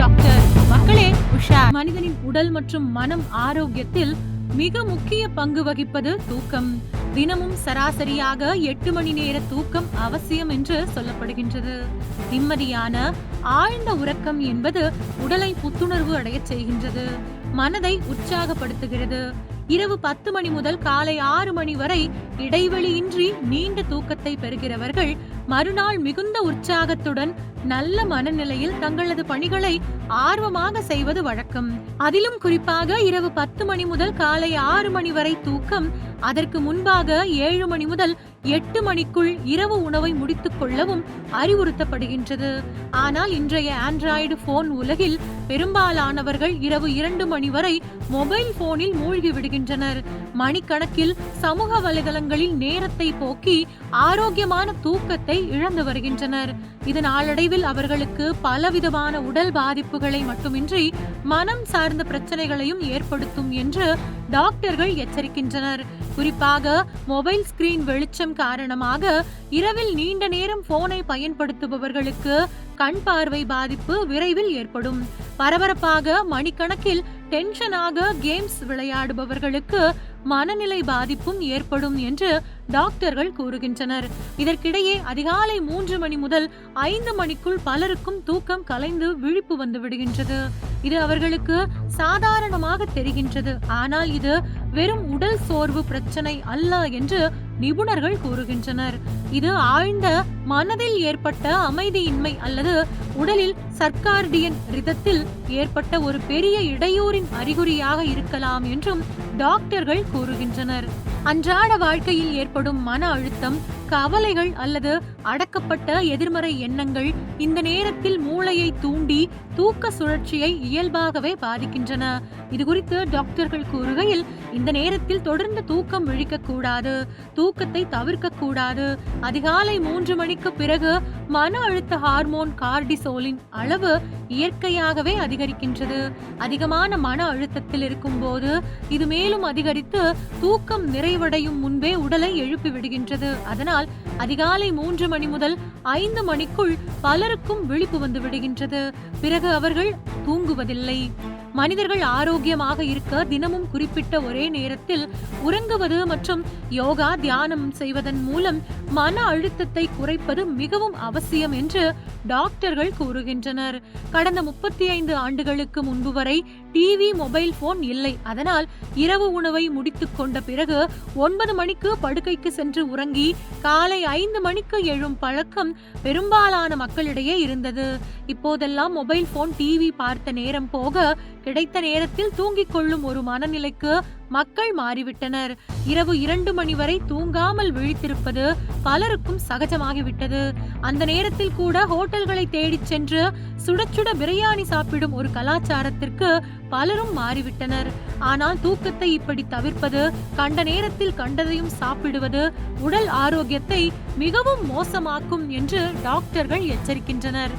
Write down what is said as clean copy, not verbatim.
Doctor. மக்களே உஷார். மனிதனின் உடல் மற்றும் மனம் ஆரோக்கியத்தில் மிக முக்கிய பங்கு வகிப்பது தூக்கம். தினமும் சராசரியாக 8 மணி நேர தூக்கம் அவசியம் என்று சொல்லப்படுகின்றது. நிம்மதியான ஆழ்ந்த உறக்கம் என்பது உடலை புத்துணர்வு அடைய செய்கின்றது, மனதை உற்சாகப்படுத்துகிறது. இரவு 10 மணி முதல் காலை 6 மணி வரை இடைவெளியின்றி நீண்ட தூக்கத்தை பெறுகிறவர்கள் மறுநாள் மிகுந்த உற்சாகத்துடன் நல்ல மனநிலையில் தங்களது பணிகளை ஆர்வமாக செய்வது வழக்கம். அதிலும் குறிப்பாக இரவு 10 மணி முதல் காலை 6 மணி வரை தூக்கம், அதற்கு முன்பாக 7 மணி முதல் 8 மணிக்குள் இரவு உணவை முடித்துக் கொள்ளவும் அறிவுறுத்தப்படுகின்றது. ஆனால் இன்றைய ஆண்ட்ராய்டு போன் உலகில் பெரும்பாலானவர்கள் இரவு 2 மணி வரை மொபைல் போனில் மூழ்கி விடுகின்றனர். மணிக்கணக்கில் சமூக வலைதளங்களில் நேரத்தை போக்கி ஆரோக்கியமான தூக்கத்தை இழந்து வருகின்றனர். இது நாளடைவில் அவர்களுக்கு பலவிதமான உடல் பாதிப்புகளை மட்டுமின்றி மனம் சார்ந்த பிரச்சனைகளையும் ஏற்படுத்தும் என்று டாக்டர்கள் எச்சரிக்கின்றனர். குறிப்பாக மொபைல் ஸ்கிரீன் வெளிச்சம் காரணமாக இரவில் நீண்ட நேரம் போனை பயன்படுத்துபவர்களுக்கு கண் பார்வை பாதிப்பு விரைவில் ஏற்படும். பரபரப்பாக மணிக்கணக்கில் டென்ஷனாக கேம்ஸ் விளையாடுபவர்களுக்கு மனநிலை பாதிப்பும் ஏற்படும் என்று டாக்டர்கள் கூறுகின்றனர். இதற்கிடையே அதிகாலை 3 மணி முதல் 5 மணிக்குள் பலருக்கும் தூக்கம் கலைந்து விழிப்பு வந்து விடுகின்றது. இது அவர்களுக்கு சாதாரணமாக தெரிகின்றது. ஆனால் இது வெறும் உடல் சோர்வு பிரச்சனை அல்ல என்று நிபுணர்கள் கூறுகின்றனர். இது ஆழ்ந்த மனதில் ஏற்பட்ட அமைதியின்மை அல்லது உடலில் சர்க்கார்டியன் ரிதத்தில் ஏற்பட்ட ஒரு பெரிய இடையூறின் அறிகுறியாக இருக்கலாம் என்றும் டாக்டர்கள் கூறுகின்றனர். அன்றாட வாழ்க்கையில் ஏற்படும் மன அழுத்தம், கவலைகள் அல்லது அடக்கப்பட்ட எதிர்மறை எண்ணங்கள் இந்த நேரத்தில் மூளையை தூண்டி தூக்க சுழற்சியை இயல்பாகவே பாதிக்கின்றன. இது குறித்து டாக்டர்கள் கூறுகையில், இந்த நேரத்தில் தொடர்ந்து தூக்கம் விழிக்க கூடாது, தூக்கத்தை தவிர்க்க கூடாது. அதிகாலை 3 மணிக்கு பிறகு மன அழுத்த ஹார்மோன் கார்டிசோலின் அளவு இயற்கையாகவே அதிகரிக்கின்றது. அதிகமான மன அழுத்தத்தில் இருக்கும் போது இது மேலும் அதிகரித்து தூக்கம் நிறைவடையும் முன்பே உடலை எழுப்பி விடுகின்றது. அதனால் அதிகாலை 3 மணி முதல் 5 மணிக்குள் பலருக்கும் விழிப்பு வந்து விடுகின்றது. பிறகு அவர்கள் தூங்குவதில்லை. மனிதர்கள் ஆரோக்கியமாக இருக்க தினமும் குறிப்பிட்ட ஒரே நேரத்தில் உறங்குவது மற்றும் யோகா, தியானம் செய்வதன் மூலம் மன அழுத்தத்தை குறைப்பது மிகவும் அவசியம் என்று டாக்டர்கள் கூறுகின்றனர். கடந்த 35 ஆண்டுகளுக்கு முன்பு வரை டிவி, மொபைல் போன் இல்லை. அதனால் இரவு உணவை முடித்துக் கொண்ட பிறகு 9 மணிக்கு படுக்கைக்கு சென்று உறங்கி காலை 5 மணிக்கு எழும் பழக்கம் பெரும்பாலான மக்களிடையே இருந்தது. இப்போதெல்லாம் மொபைல் போன், டிவி பார்த்த நேரம் போக கிடைத்த நேரத்தில் தூங்கிக் கொள்ளும் ஒரு மனநிலைக்கு மக்கள் மாறிவிட்டனர். இரவு 2 மணி வரை தூங்காமல் விழித்திருப்பது பலருக்கும் சகஜமாகிவிட்டது. அந்த நேரத்தில் கூட ஹோட்டல்களை தேடிச் சென்று சுட சுட பிரியாணி சாப்பிடும் ஒரு கலாச்சாரத்திற்கு பலரும் மாறிவிட்டனர். ஆனால் தூக்கத்தை இப்படி தவிர்ப்பது, கண்ட நேரத்தில் கண்டதையும் சாப்பிடுவது உடல் ஆரோக்கியத்தை மிகவும் மோசமாக்கும் என்று டாக்டர்கள் எச்சரிக்கின்றனர்.